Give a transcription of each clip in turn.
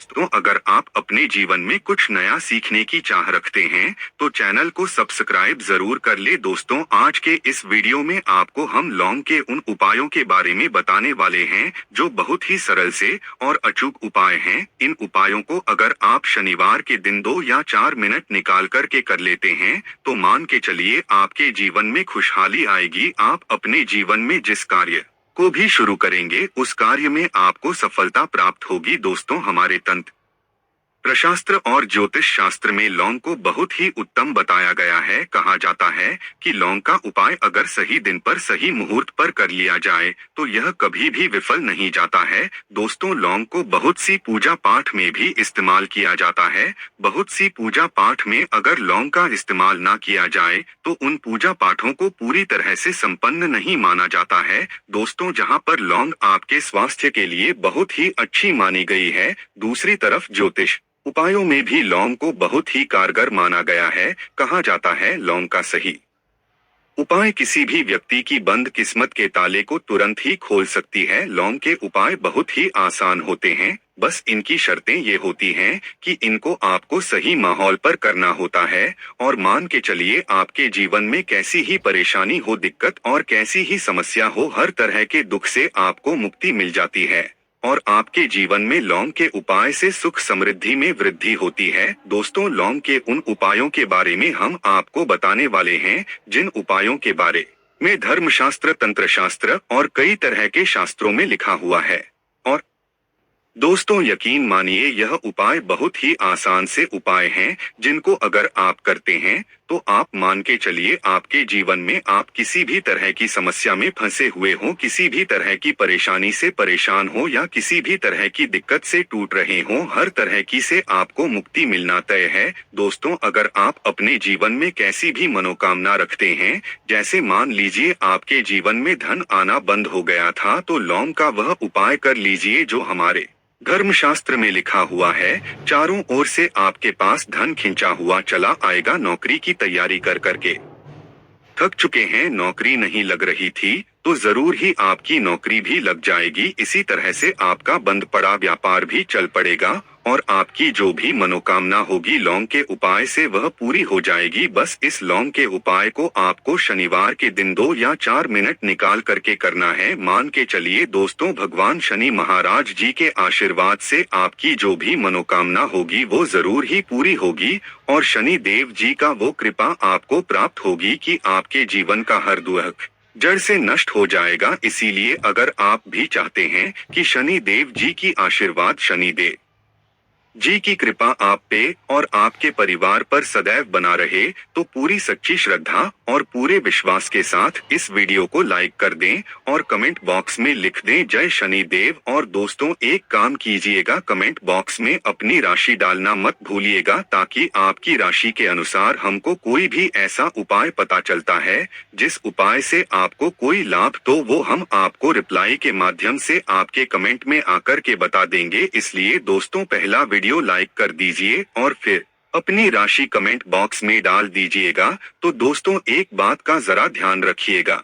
तो अगर आप अपने जीवन में कुछ नया सीखने की चाह रखते हैं तो चैनल को सब्सक्राइब जरूर कर ले। दोस्तों, आज के इस वीडियो में आपको हम लौंग के उन उपायों के बारे में बताने वाले हैं जो बहुत ही सरल से और अचूक उपाय हैं। इन उपायों को अगर आप शनिवार के दिन 2 या 4 मिनट निकाल करके कर लेते हैं तो मान के चलिए आपके जीवन में खुशहाली आएगी। आप अपने जीवन में जिस कार्य को भी शुरू करेंगे उस कार्य में आपको सफलता प्राप्त होगी। दोस्तों, हमारे तंत्र प्रशास्त्र और ज्योतिष शास्त्र में लौंग को बहुत ही उत्तम बताया गया है। कहा जाता है कि लौंग का उपाय अगर सही दिन पर सही मुहूर्त पर कर लिया जाए तो यह कभी भी विफल नहीं जाता है। दोस्तों, लौंग को बहुत सी पूजा पाठ में भी इस्तेमाल किया जाता है। बहुत सी पूजा पाठ में अगर लौंग का इस्तेमाल ना किया जाए तो उन पूजा पाठों को पूरी तरह से संपन्न नहीं माना जाता है। दोस्तों, जहाँ पर लौंग आपके स्वास्थ्य के लिए बहुत ही अच्छी मानी गई है, दूसरी तरफ ज्योतिष उपायों में भी लौंग को बहुत ही कारगर माना गया है। कहा जाता है लौंग का सही उपाय किसी भी व्यक्ति की बंद किस्मत के ताले को तुरंत ही खोल सकती है। लौंग के उपाय बहुत ही आसान होते हैं, बस इनकी शर्तें ये होती हैं कि इनको आपको सही माहौल पर करना होता है। और मान के चलिए आपके जीवन में कैसी ही परेशानी हो, दिक्कत और कैसी ही समस्या हो, हर तरह के दुख से आपको मुक्ति मिल जाती है और आपके जीवन में लौंग के उपाय से सुख समृद्धि में वृद्धि होती है। दोस्तों, लौंग के उन उपायों के बारे में हम आपको बताने वाले हैं जिन उपायों के बारे में धर्मशास्त्र, तंत्र शास्त्र और कई तरह के शास्त्रों में लिखा हुआ है। और दोस्तों, यकीन मानिए यह उपाय बहुत ही आसान से उपाय हैं जिनको अगर आप करते हैं तो आप मान के चलिए आपके जीवन में आप किसी भी तरह की समस्या में फंसे हुए हो, किसी भी तरह की परेशानी से परेशान हो या किसी भी तरह की दिक्कत से टूट रहे हो, हर तरह की से आपको मुक्ति मिलना तय है। दोस्तों, अगर आप अपने जीवन में कैसी भी मनोकामना रखते हैं, जैसे मान लीजिए आपके जीवन में धन आना बंद हो गया था, तो लौंग का वह उपाय कर लीजिए जो हमारे धर्मशास्त्र में लिखा हुआ है। चारों ओर से आपके पास धन खिंचा हुआ चला आएगा। नौकरी की तैयारी कर करके थक चुके हैं, नौकरी नहीं लग रही थी तो जरूर ही आपकी नौकरी भी लग जाएगी। इसी तरह से आपका बंद पड़ा व्यापार भी चल पड़ेगा और आपकी जो भी मनोकामना होगी लौंग के उपाय से वह पूरी हो जाएगी। बस इस लौंग के उपाय को आपको शनिवार के दिन 2 या 4 मिनट निकाल करके करना है। मान के चलिए दोस्तों, भगवान शनि महाराज जी के आशीर्वाद से आपकी जो भी मनोकामना होगी वो जरूर ही पूरी होगी और शनि देव जी का वो कृपा आपको प्राप्त होगी कि आपके जीवन का हर दुख जड़ से नष्ट हो जाएगा। इसीलिए अगर आप भी चाहते हैं कि शनि देव जी की आशीर्वाद, शनि देव जी की कृपा आप पे और आपके परिवार पर सदैव बना रहे, तो पूरी सच्ची श्रद्धा और पूरे विश्वास के साथ इस वीडियो को लाइक कर दें और कमेंट बॉक्स में लिख दें जय शनि देव। और दोस्तों, एक काम कीजिएगा, कमेंट बॉक्स में अपनी राशि डालना मत भूलिएगा, ताकि आपकी राशि के अनुसार हमको कोई भी ऐसा उपाय पता चलता है जिस उपाय से आपको कोई लाभ, तो वो हम आपको रिप्लाई के माध्यम से आपके कमेंट में आकर के बता देंगे। इसलिए दोस्तों, पहला वीडियो लाइक कर दीजिए और फिर अपनी राशि कमेंट बॉक्स में डाल दीजिएगा। तो दोस्तों, एक बात का जरा ध्यान रखिएगा,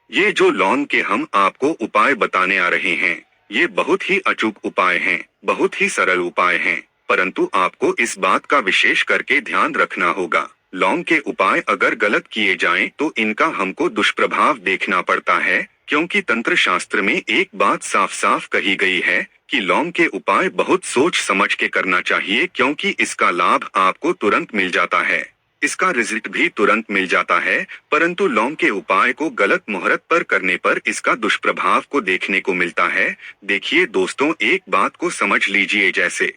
ये जो लौंग के हम आपको उपाय बताने आ रहे हैं ये बहुत ही अचूक उपाय हैं, बहुत ही सरल उपाय हैं, परंतु आपको इस बात का विशेष करके ध्यान रखना होगा। लौंग के उपाय अगर गलत किए जाएं तो इनका हमको दुष्प्रभाव देखना पड़ता है, क्योंकि तंत्र शास्त्र में एक बात साफ साफ कही गई है कि लौंग के उपाय बहुत सोच समझ के करना चाहिए, क्योंकि इसका लाभ आपको तुरंत मिल जाता है, इसका रिजल्ट भी तुरंत मिल जाता है, परंतु लौंग के उपाय को गलत मुहूर्त पर करने पर इसका दुष्प्रभाव को देखने को मिलता है। देखिए दोस्तों, एक बात को समझ लीजिए, जैसे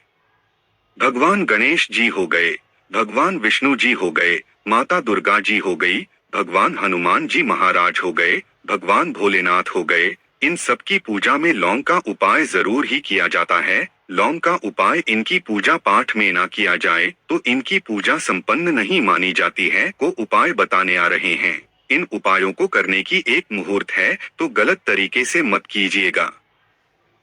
भगवान गणेश जी हो गए, भगवान विष्णु जी हो गए, माता दुर्गा जी हो गई, भगवान हनुमान जी महाराज हो गए, भगवान भोलेनाथ हो गए, इन सब की पूजा में लौंग का उपाय जरूर ही किया जाता है। लौंग का उपाय इनकी पूजा पाठ में ना किया जाए तो इनकी पूजा संपन्न नहीं मानी जाती है। को उपाय बताने आ रहे हैं, इन उपायों को करने की एक मुहूर्त है, तो गलत तरीके से मत कीजिएगा।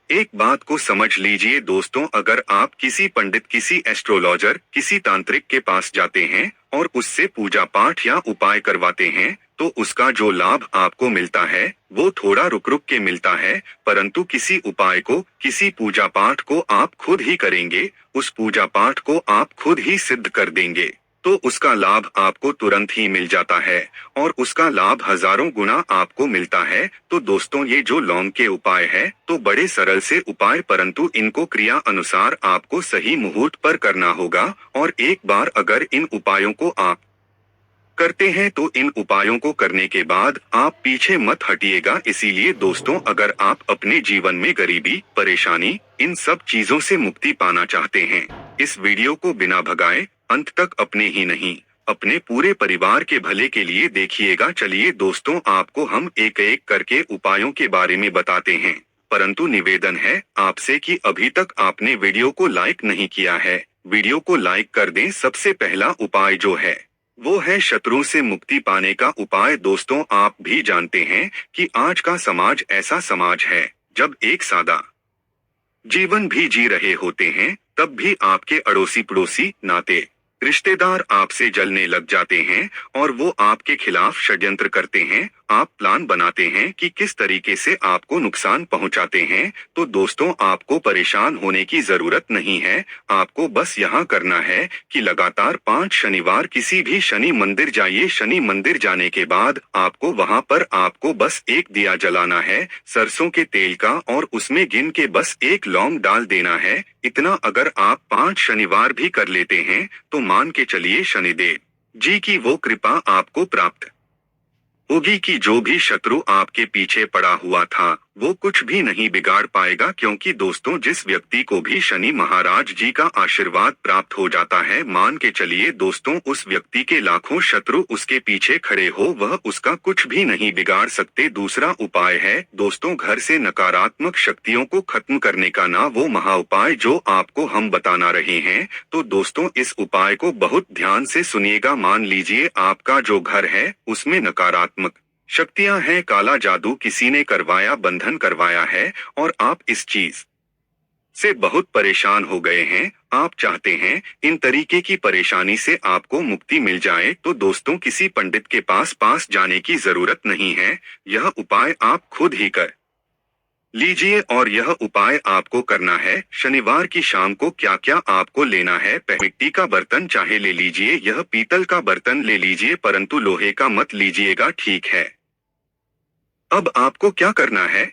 एक बात को समझ लीजिए दोस्तों, अगर आप किसी पंडित, किसी एस्ट्रोलॉजर, किसी तांत्रिक के पास जाते हैं और उससे पूजा पाठ या उपाय करवाते हैं तो उसका जो लाभ आपको मिलता है वो थोड़ा रुक रुक के मिलता है, परंतु किसी उपाय को, किसी पूजा पाठ को आप खुद ही करेंगे, उस पूजा पाठ को आप खुद ही सिद्ध कर देंगे तो उसका लाभ आपको तुरंत ही मिल जाता है और उसका लाभ हजारों गुना आपको मिलता है। तो दोस्तों, ये जो लौंग के उपाय है तो बड़े सरल से उपाय, परंतु इनको क्रिया अनुसार आपको सही मुहूर्त पर करना होगा। और एक बार अगर इन उपायों को आप करते हैं तो इन उपायों को करने के बाद आप पीछे मत हटिएगा। इसीलिए दोस्तों, अगर आप अपने जीवन में गरीबी, परेशानी, इन सब चीजों से मुक्ति पाना चाहते हैं, इस वीडियो को बिना भगाए अंत तक अपने ही नहीं, अपने पूरे परिवार के भले के लिए देखिएगा। चलिए दोस्तों, आपको हम एक एक करके उपायों के बारे में बताते हैं, परंतु निवेदन है आपसे कि अभी तक आपने वीडियो को लाइक नहीं किया है, वीडियो को लाइक कर दें। सबसे पहला उपाय जो है वो है शत्रु से मुक्ति पाने का उपाय। दोस्तों, आप भी जानते हैं कि आज का समाज ऐसा समाज है जब एक सादा जीवन भी जी रहे होते हैं तब भी आपके अड़ोसी पड़ोसी, नाते रिश्तेदार आपसे जलने लग जाते हैं और वो आपके खिलाफ षड्यंत्र करते हैं। आप प्लान बनाते हैं कि किस तरीके से आपको नुकसान पहुंचाते हैं। तो दोस्तों, आपको परेशान होने की जरूरत नहीं है। आपको बस यहाँ करना है कि लगातार 5 शनिवार किसी भी शनि मंदिर जाइए। शनि मंदिर जाने के बाद आपको वहाँ पर आपको बस एक दिया जलाना है सरसों के तेल का और उसमें गिन के बस एक लौंग डाल देना है। इतना अगर आप 5 शनिवार भी कर लेते हैं तो मान के चलिए शनिदेव जी की वो कृपा आपको प्राप्त होगी कि जो भी शत्रु आपके पीछे पड़ा हुआ था वो कुछ भी नहीं बिगाड़ पाएगा। क्योंकि दोस्तों, जिस व्यक्ति को भी शनि महाराज जी का आशीर्वाद प्राप्त हो जाता है, मान के चलिए दोस्तों, उस व्यक्ति के लाखों शत्रु उसके पीछे खड़े हो, वह उसका कुछ भी नहीं बिगाड़ सकते। दूसरा उपाय है दोस्तों, घर से नकारात्मक शक्तियों को खत्म करने का ना वो महा उपाय जो आपको हम बताना रहे हैं। तो दोस्तों, इस उपाय को बहुत ध्यान से सुनिएगा। मान लीजिए आपका जो घर है उसमें नकारात्मक शक्तियां हैं, काला जादू किसी ने करवाया, बंधन करवाया है और आप इस चीज से बहुत परेशान हो गए हैं। आप चाहते हैं इन तरीके की परेशानी से आपको मुक्ति मिल जाए। तो दोस्तों, किसी पंडित के पास जाने की जरूरत नहीं है, यह उपाय आप खुद ही कर लीजिए। और यह उपाय आपको करना है शनिवार की शाम को। क्या क्या आपको लेना है? मिट्टी का बर्तन चाहे ले लीजिए, यह पीतल का बर्तन ले लीजिए, परंतु लोहे का मत लीजिएगा, ठीक है। अब आपको क्या करना है?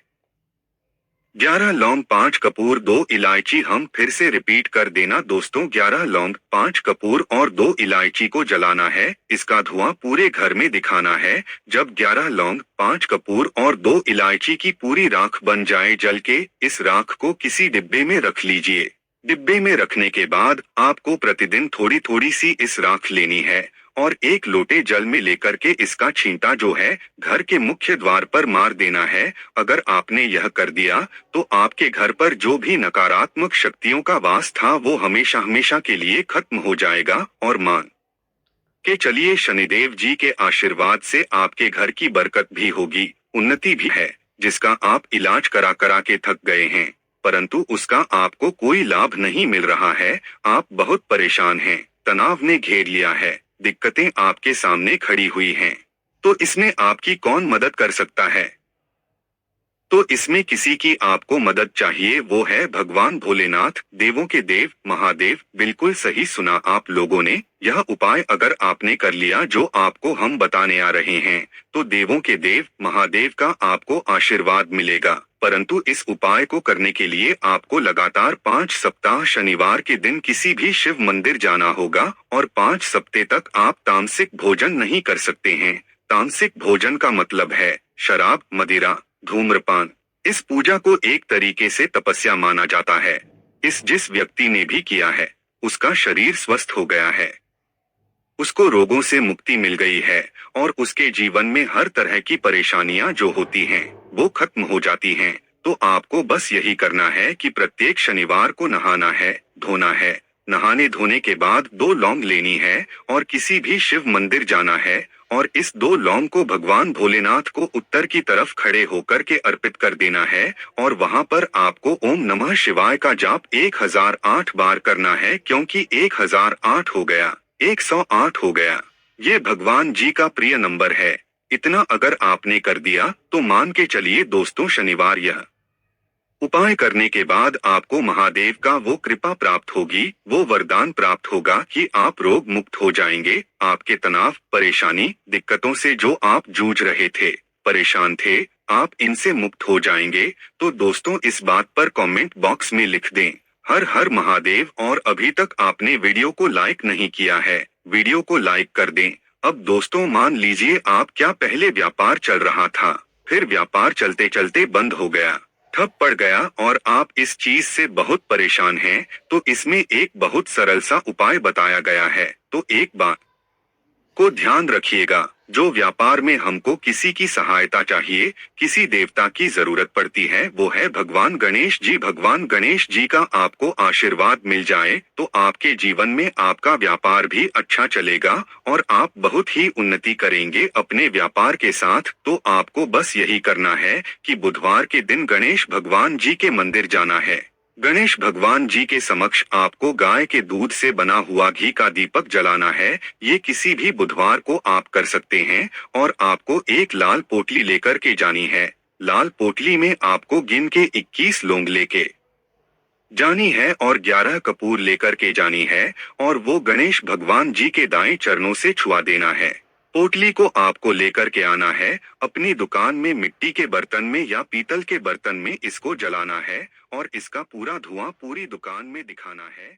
11 लौंग, 5 कपूर, 2 इलायची। हम फिर से रिपीट कर देना दोस्तों, 11 लौंग, 5 कपूर और 2 इलायची को जलाना है। इसका धुआं पूरे घर में दिखाना है। जब 11 लौंग, 5 कपूर और 2 इलायची की पूरी राख बन जाए जल के, इस राख को किसी डिब्बे में रख लीजिए। डिब्बे में रखने के बाद आपको प्रतिदिन थोड़ी थोड़ी सी इस राख लेनी है और एक लोटे जल में लेकर के इसका छींटा जो है घर के मुख्य द्वार पर मार देना है। अगर आपने यह कर दिया तो आपके घर पर जो भी नकारात्मक शक्तियों का वास था वो हमेशा हमेशा के लिए खत्म हो जाएगा। और मान के चलिए शनिदेव जी के आशीर्वाद से आपके घर की बरकत भी होगी, उन्नति भी है। जिसका आप इलाज करा करा के थक गए हैं परंतु उसका आपको कोई लाभ नहीं मिल रहा है, आप बहुत परेशान हैं, तनाव ने घेर लिया है, दिक्कतें आपके सामने खड़ी हुई हैं, तो इसमें आपकी कौन मदद कर सकता है? तो इसमें किसी की आपको मदद चाहिए, वो है भगवान भोलेनाथ, देवों के देव महादेव। बिल्कुल सही सुना आप लोगों ने। यह उपाय अगर आपने कर लिया जो आपको हम बताने आ रहे हैं तो देवों के देव महादेव का आपको आशीर्वाद मिलेगा। परंतु इस उपाय को करने के लिए आपको लगातार 5 सप्ताह शनिवार के दिन किसी भी शिव मंदिर जाना होगा और 5 सप्ताह तक आप तामसिक भोजन नहीं कर सकते हैं। तामसिक भोजन का मतलब है शराब, मदिरा, धूम्रपान। इस पूजा को एक तरीके से तपस्या माना जाता है। जिस व्यक्ति ने भी किया है उसका शरीर स्वस्थ हो गया है, उसको रोगों से मुक्ति मिल गई है और उसके जीवन में हर तरह की परेशानियां जो होती हैं वो खत्म हो जाती हैं। तो आपको बस यही करना है कि प्रत्येक शनिवार को नहाना है, धोना है। नहाने धोने के बाद 2 लौंग लेनी है और किसी भी शिव मंदिर जाना है और इस 2 लौंग को भगवान भोलेनाथ को उत्तर की तरफ खड़े होकर के अर्पित कर देना है और वहां पर आपको ओम नमः शिवाय का जाप 1008 बार करना है। क्योंकि 1008 हो गया 108 हो गया। ये भगवान जी का प्रिय नंबर है। इतना अगर आपने कर दिया तो मान के चलिए दोस्तों, शनिवार यह उपाय करने के बाद आपको महादेव का वो कृपा प्राप्त होगी, वो वरदान प्राप्त होगा कि आप रोग मुक्त हो जाएंगे। आपके तनाव, परेशानी, दिक्कतों से जो आप जूझ रहे थे, परेशान थे, आप इनसे मुक्त हो जाएंगे। तो दोस्तों, इस बात पर कमेंट बॉक्स में लिख दें, हर हर महादेव। और अभी तक आपने वीडियो को लाइक नहीं किया है, वीडियो को लाइक कर दें। अब दोस्तों, मान लीजिए आप क्या पहले व्यापार चल रहा था, फिर व्यापार चलते चलते बंद हो गया, ठप पड़ गया और आप इस चीज से बहुत परेशान हैं, तो इसमें एक बहुत सरल सा उपाय बताया गया है। तो एक बात को ध्यान रखिएगा, जो व्यापार में हमको किसी की सहायता चाहिए, किसी देवता की जरूरत पड़ती है, वो है भगवान गणेश जी। भगवान गणेश जी का आपको आशीर्वाद मिल जाए तो आपके जीवन में आपका व्यापार भी अच्छा चलेगा और आप बहुत ही उन्नति करेंगे अपने व्यापार के साथ। तो आपको बस यही करना है कि बुधवार के दिन गणेश भगवान जी के मंदिर जाना है। गणेश भगवान जी के समक्ष आपको गाय के दूध से बना हुआ घी का दीपक जलाना है। ये किसी भी बुधवार को आप कर सकते हैं। और आपको एक लाल पोटली लेकर के जानी है। लाल पोटली में आपको गिन के 21 लौंग लेके जानी है और 11 कपूर लेकर के जानी है और वो गणेश भगवान जी के दाएं चरणों से छुआ देना है। पोटली को आपको लेकर के आना है, अपनी दुकान में मिट्टी के बर्तन में या पीतल के बर्तन में इसको जलाना है और इसका पूरा धुआं पूरी दुकान में दिखाना है।